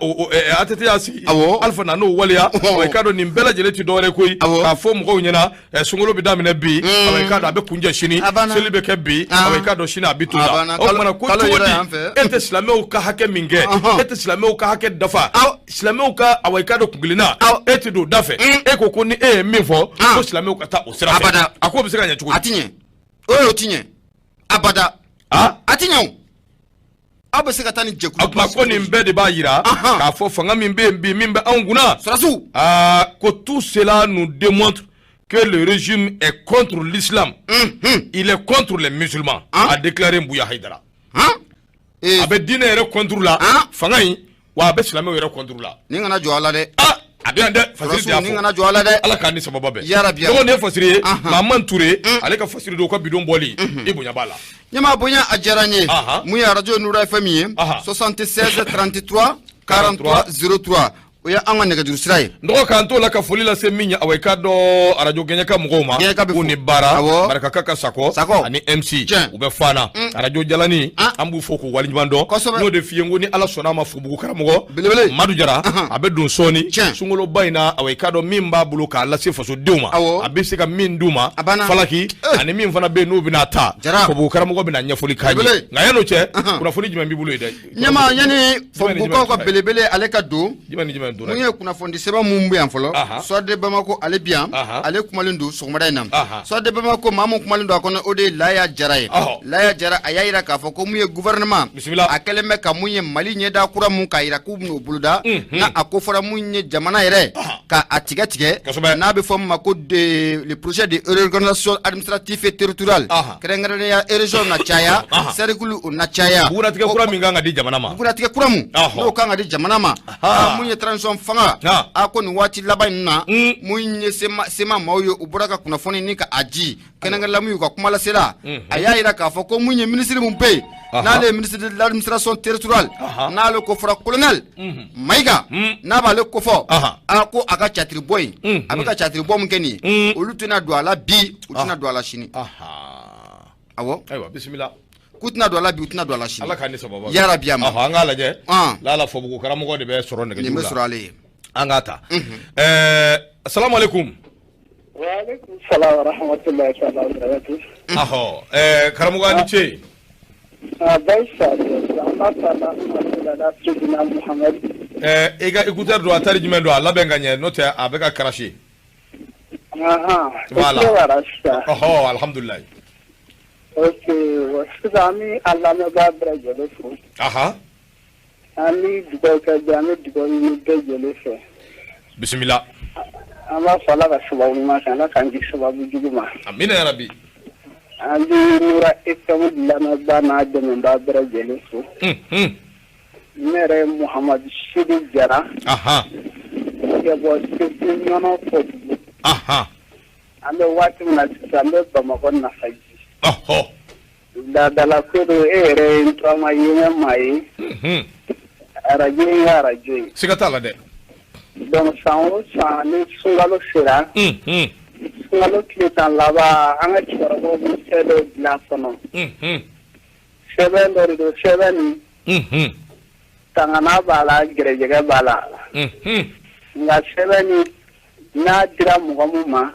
atete ya sigi alfa nano walia awekado ni mbela jeleti dore koi ka fo mko nyena sungolo bidamine bi awekado abe kunje shini selibe ke bi awekado shina abitula o mana ko tuodi ente islame o ka hake minge ente islame o ka hake dafa islame o ka awekado kugilina ete do dafe ko ni mifo ko islame o ka ta osira ako bisika nya chuko atinye oyo tinye abada atinyo abese katani jekulu ko ni mbede ba yira ka fo fanga mimbe anguna sarasu que tout cela nous démontre que le régime est contre l'islam. Il est contre les musulmans, a déclaré Mbouya Haïdara. Abe dine ere contre la fanga yi wa abe islamo ere contre la ninga jo ala de abiyande fasiri dia ninga na jo ala de ala kan ni sababa be ya rabia ko ne fasiri Maman Touré ale ka fasiri do ko bidon boli ibunya bala nyama bunya ajaranye mu ya radio Nura FM 76 33 43 03 oya anga nega jurusiraye ndoko kanto la ka folila se minya awekado arajo genyaka mugoma uni baraka kaka sako ani MC ube fana arajo jalani ambu foko walinjando no de fiyengo ni ala sona mafubugu karamugo madu jara abe dun soni sungolo bayina awekado mimba buluka ala sifaso duma abisi ka min duma falaki ani min fana be no binata ko bu karamugo bina nyafuli kaji ngayano che kuna fuli jima mbibulu ide nyama yani fubugo ko belebele aleka do munye kuna fondi seba mumbu ya mfolo swade bamako ale bien ale kumalindu sokmada nam swade bamako mamu kumalindu akona ode laya jara ayira ka foko munye gouvernement akeleme ka munye Mali nyeda kura mun ka ira kubno buluda na akofora munye jamana ere ka atigatike na be fom mako de le projet de réorganisation administrative et territoriale kerengere ya région na chaya serikulu na chaya buratike kura minganga di jamana ma buratike kura mu no kanga di jamana ma munye fanga ako ni wati laban na munye sema mauyo uburaka kuna foni nika aji kenanga lamu yuka kumala sera ayira ka foko munye ministre mumpe n'ale ministre de l'administration territoriale n'ale ko fora colonel Maïga n'a ba le ko fo a ko aga chatri boy abaka chatri bom keni olu tena do ala bi utena do ala shini awo aywa bismillah kutna do ala bi utena do ala shini ala kan sababa ya rabbi ama anga laje la la fo bu karamo go de be soro ne ni mesro ale angata assalamu alaikum wa alaikum salam wa rahmatullahi wa barakatuh karamo go ani che baisa Allah Muhammad ega écouteur do atari jumendo ala benganye note abeka karashi voilà alhamdulillah wasami Allah me babra jole fu ani duka jame duka ni jole fe bismillah ama fala ka sababu ma kana kan di sababu juguma amina ya rabbi ali nura ikamu lana bana de me babra jole fu mere Muhammad Shidi Jara ya bo sisi nyono ko ande wati na tsambe Bamako na faji da la kudo ere ntoma yema mai araje sikatala de donc sanwo sani sungalo sira sungalo kletan laba anga choro bo sedo la sono seven do seven tangana bala gerejega bala nga seven na dira mugamuma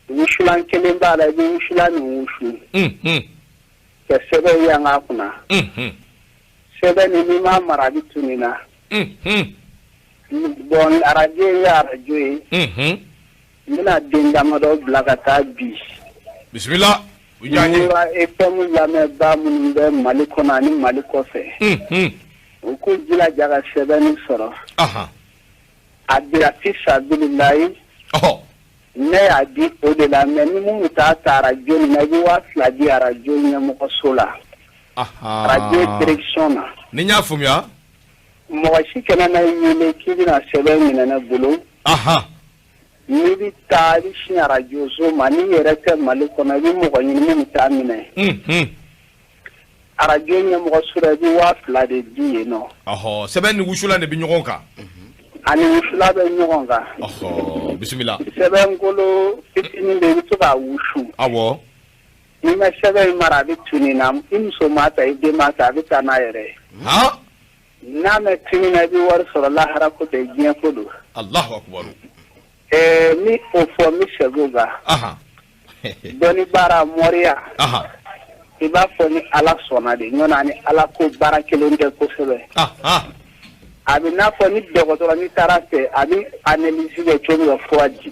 wushulan kelen bala bi wushulan wushu ke sebe yanga kuna sebe ni ma marabi tunina bon araje ya araje mina dinga mado blagata bi bismillah ujanye wa efemu la me ba mun be malikona ni malikose uku jila jaga sebe ni soro adira fisa billahi ne a di o de la mais ni mun ta radio na bi wa fla di radio ni mo ko sola radio direction na ni nya fumya mo wa shi kana na yile ki na sebe ni na bulu ni bi ta di shi radio so mani yere ke maliko na bi mo ko ni mun ta mine radio ni mo ko sura bi wa fla de di no sebe ni wushula ne bi nyogonka ani wusula be nyogonga bismillah sebe ngolo fitini be to ba wushu awo ni ma sebe mara bi tunina imso mata ide mata bi kana yere na me tunina bi war sallallahu harako de gien fodo Allahu akbar ni o fo mi seguga doni bara moria iba fo ni ala sona de nyona ni ala ko bara kelonde ko sebe abi na fo ni dogotora ni tarase abi analyse de chogo froidi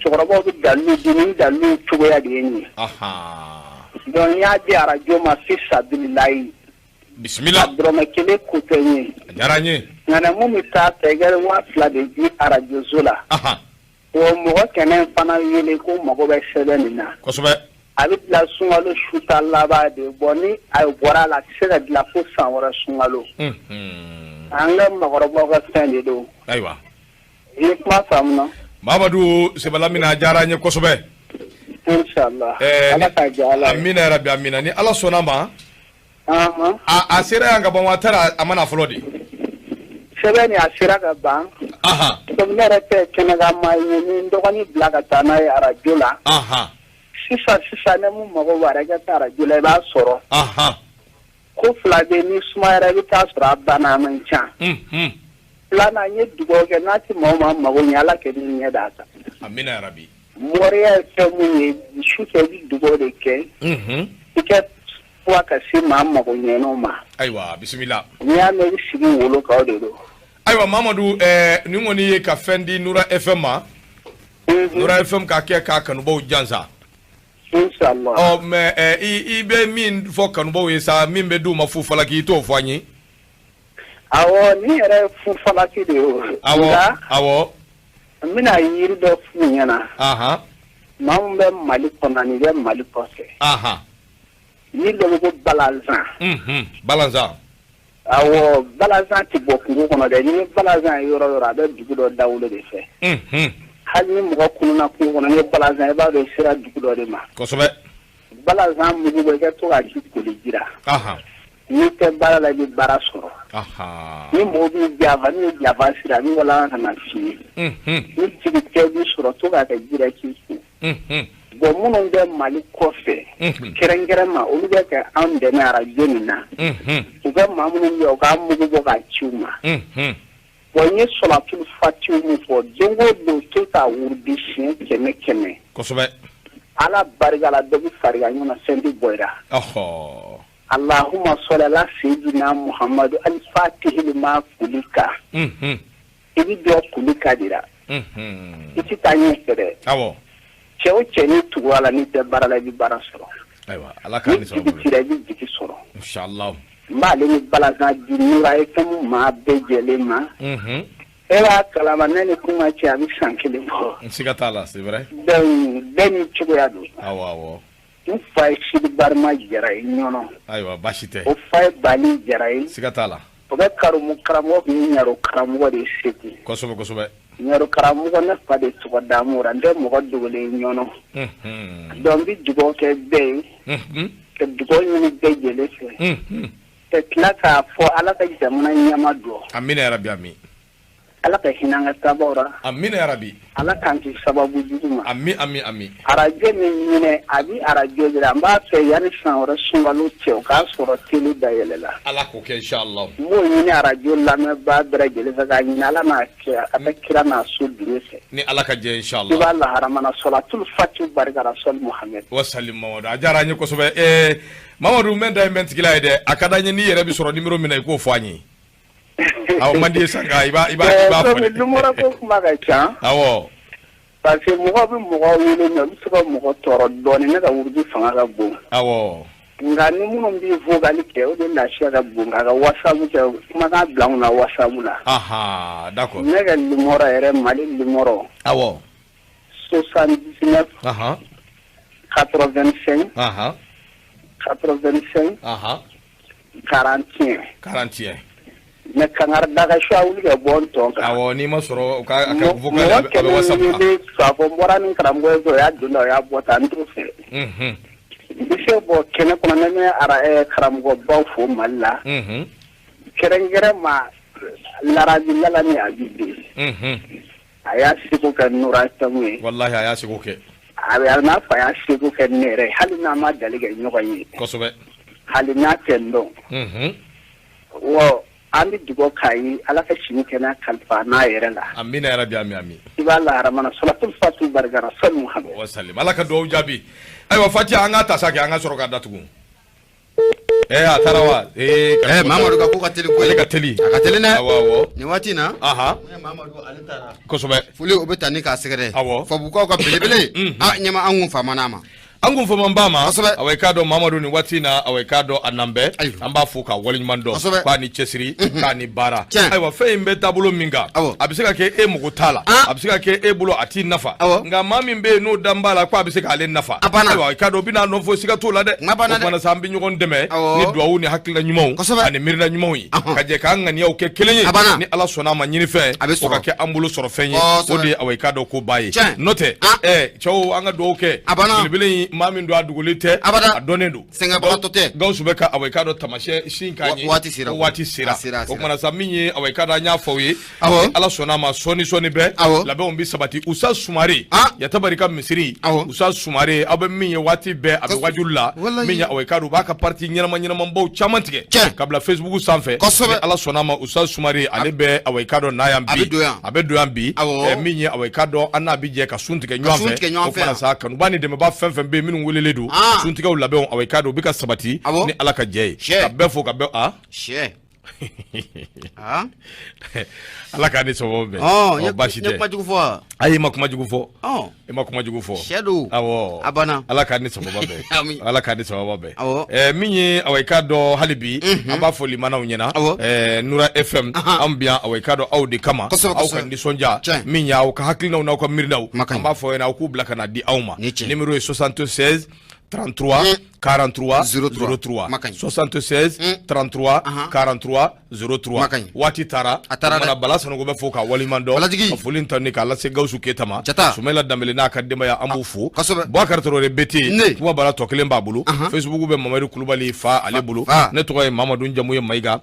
chokorobo bi dalu dini dalu chogo ya deni don ya di arajo ma fi sabilillahi bismillah droma kele kutenye jaranye ngana mu mi ta teger wa fla de di arajo zola o mo kenen fana yele ko mo go be sebenina ko sobe abi la sungalo shuta laba de boni ay bora la sega de la ko sanwara sungalo anga magorobo ga standi do aywa yekma samna Mamadou Sebalamina jaranye ko sobe inshallah ala ka jala amina rabbi amina ni ala sonama asira yanga bon watara amana flodi sebeni asira ga ban to mere te kenaga mai ni ndogani blaga tana ya rajula sisa ne mu mago waraga tara jula ba soro ko flade ni smaira bi ta sura bana man cha plana nye dugo ke nati mama mago nyala ke ni nyada ta amina rabbi moria te mu ni shuke bi dugo de ke ike waka si mama ko nyeno ma aywa bismillah nya me sigi wolo ka de do aywa Mamadou ni ngoni ka fendi Nura FM Nura FM ka ke ka kanu bo janza inshallah me i be min fo kanu bo yesa min be du ma fu fala ki to fani awo ni ere fu fala ki de awo mina yiri do fu nyana mambe maliko na ni be maliko se ni do ko balanza awo balanza ti boku ko no de ni balanza yoro be dugu do dawlo de fe hali mo ko na ko no ni balanza ba do sira dugu do de ma ko sobe bala zan mugu bɛ kɛ to ka ji koli jira n'i tɛ baara la i bɛ baara sɔrɔ ni mɔgɔ b'i jafa n'i ye jafa sira ni wala ka na f'i ye ni jigi tɛ b'i sɔrɔ to k'a kɛ ji k'i kun bon minnu bɛ Mali kɔfɛ kɛrɛnkɛrɛnma olu bɛ kɛ anw dɛmɛ arajo nin na u bɛ maa minnu bɛ u k'a mugu bɔ k'a ci u ma bon n ye sɔrɔtulu fatiw min fɔ don o don to k'a wurudi siɲɛ 100 kosɛbɛ ala barika la dɔ bɛ farinya ɲɔgɔn na fɛn bɛ bɔra Allahumma salli ala sayyidina Muhammadu al-Fatihi lima kulika i bɛ dɔ kulika dira i tɛ taa ɲɛfɛ dɛ cɛ o cɛ ni tugu ala ni tɛ baara la i bɛ baara sɔrɔ ayiwa ala ka ni sɔrɔ i bɛ tira i bɛ jigi sɔrɔ inshallah n b'ale ni balazan di nura ye fɛn maa bɛɛ jɛlen ma e b'a kalama ne ni kuma cɛ a bɛ san 1 fɔ siga t'a la c'est vrai bɛɛ ni cogoya don awɔ n fa ye Sidi Barima Jara ye ɲɔnɔ ayiwa baasi tɛ o fa ye Bali Jara ye siga t'a la o bɛ karamɔgɔ kun ye Ɲaro karamɔgɔ de ye Segu kosɛbɛ Ɲaro karamɔgɔ ne fa de tɔgɔ d'Amura n tɛ mɔgɔ dogolen ye ɲɔnɔ donc n bɛ dugawu kɛ bɛɛ ye ka dugawu ɲini bɛɛ jɛlen fɛ ka tila k'a fɔ ala ka jamana ɲɛma don amina yarabi amin ala ka hinɛ an ka tabaw la amina yarabi ala k'an kisi sababu jugu ma amin arajo min ɲinɛ a bi arajo de la n b'a fɛ yanni san wɛrɛ sunkalo cɛ o k'a sɔrɔ teli dayɛlɛla ala k'o kɛ inshallah n b'o ɲini arajo lamɛnbaa bɛɛ lajɛlen fɛ k'a ɲini ala n'a kɛ a bɛ kira n'a so dure fɛ ni ala ka jɛ inshallah i b'a laharamana sɔlatul fati barika rasɔli muhamɛd wasalim mamadu a diyara an ye kosɛbɛ mamadu n bɛ da in bɛ tigi la ye dɛ a ka d'an ye n'i yɛrɛ bɛ sɔrɔ numéro min na i k'o fɔ an ye awɔ man di ye sanga i b'a fɔ numéro ko kuma ka ca awɔ parce que mɔgɔ bɛ mɔgɔ wele mais u bɛ se ka mɔgɔ tɔɔrɔ dɔɔnin ne ka wurudu fanga ka bon awɔ nka ni minnu b'i vocal kɛ o de lafiya ka bon nka ka whatsapp kɛ kumakan bila anw na whatsapp la d'accord ne ka numéro yɛrɛ Mali numéro awɔ 79 85 85 41 mais kangari daga choix wuli ka bɔ n tɔn kan awɔ n'i ma sɔrɔ a ka vocal a bɛ whatsapp la k'a fɔ n bɔra ni karamɔgɔ ye o y'a don da o y'a bɔ tan n t'o fɛ n bɛ se bɔ kɛnɛ kɔnɔ ne bɛ karamɔgɔbaw fo Mali la kɛrɛnkɛrɛnma Larabila ni Abibi a y'a seko kɛ Nura Tamu ye wallahi a y'a seko kɛ a n'a fa y'a seko kɛ ne yɛrɛ hali n'a ma dali kɛ ɲɔgɔn ye kosɛbɛ hali n'a tɛ n dɔn wa an bɛ dugawu k'a ye ala ka sini kɛnɛ kalifa n'a yɛrɛ la amina yarabi amin i b'a laharamana sɔlatul fatu barika rasɔli muhamɛd wasalim ala ka dugawu jaabi ayiwa Fatiya an ka tasa kɛ an ka sɔrɔ ka datugu a taara wa Mamadu ka ko ka teli ale ka teli a ka teli dɛ awɔ nin waati in na Mamadu ale taara kosɛbɛ foli o bɛ ta ni k'a sɛgɛrɛ awɔ fabukaw ka belebele ɲɛma an kun faama n'a ma an kun fɔ man ba ma awɔ i k'a dɔn Mamadu nin waati in na awɔ i k'a dɔn a nan bɛɛ an b'a fɔ k'a waleɲuman dɔn k'a ni cɛsiri k'a ni baara ayiwa fɛn in bɛ taabolo min kan a bɛ se ka kɛ e mago t'a la a bɛ se ka kɛ e bolo a t'i nafa nka maa min bɛ yen n'o dan b'a la k'a bɛ se k'ale nafa ayiwa i k'a dɔn o bɛna nɔ fɔ siga t'o la dɛ o kumana sa an bɛ ɲɔgɔn dɛmɛ ni duwawu ni hakilina ɲumanw ani miirina ɲumanw ye ka jɛ k'an ŋaniyaw kɛ kelen ye ni ala sɔnna a ma ɲini fɛn o ka kɛ an bolo sɔrɔ fɛn ye o de ye awɔ i k'a dɔn ko ba ye n'o tɛ cɛw an ka duwawu kɛ belebele in maa min don a dogolen tɛ a dɔnnen don sɛgɛnbagatɔ tɛ Gawusu bɛ ka awɔ i k'a dɔn tamasiyɛn sin k'an ye waati sera o kumana sa min ye awɔ i k'a dɔn an y'a fɔ aw ye ala sɔnna a ma sɔɔni bɛɛ labɛnw bɛ sabati Usa Sumare Yatabari ka misiri Usa Sumare aw bɛ min ye waati bɛɛ a bɛ wajulu la min ye awɔ i k'a dɔn u b'a ka parti ɲɛnamabaw caman tigɛ ka bila Facebook sanfɛ ni ala sɔnna a ma Usa Sumare ale bɛ awɔ i k'a dɔn n'a yan bi a bɛ don yan bi min ye awɔ i k'a dɔn an n'a bɛ jɛ ka sun tigɛ ɲɔgɔn fɛ o kumana sa kanuba ni dɛmɛba fɛn fɛn bɛ yen minnu welelen don suntigɛw labɛnw awɔ i k'a dɔn u bɛ ka sabati ni ala ka jɛ ye ka bɛɛ fo ka bɛɛ ala k'a ni sɔgɔma bɛɛ baasi tɛ ayi ma kuma jugu fɔ i ma kuma jugu fɔ awɔ ala k'a ni sɔgɔma bɛɛ ala k'a ni sɔgɔma bɛɛ min ye awɔ i k'a dɔn hali bi an b'a fɔ limanaw ɲɛna Nura FM an bi yan awɔ i k'a dɔn aw de kama aw ka nisɔndiya min y'aw ka hakilinaw n'aw ka miirinaw an b'a fɔ ɲɛna aw k'u bila ka na di aw ma numéro ye 76 33 43 03 76 33 43 03 waati taara mana Bala Sanogo bɛ fo ka waliman dɔn ka foli ta ni k'a lase Gawusu Keyita ma Sumayila Danbele n'a ka denbaya an b'u fo Boubacar Traoré BT kuma Bala tɔ kelen b'a bolo Facebook bɛ Mamadu Kulubali fa ale bolo ne tɔgɔ ye Mamadu Njamu ye Mayiga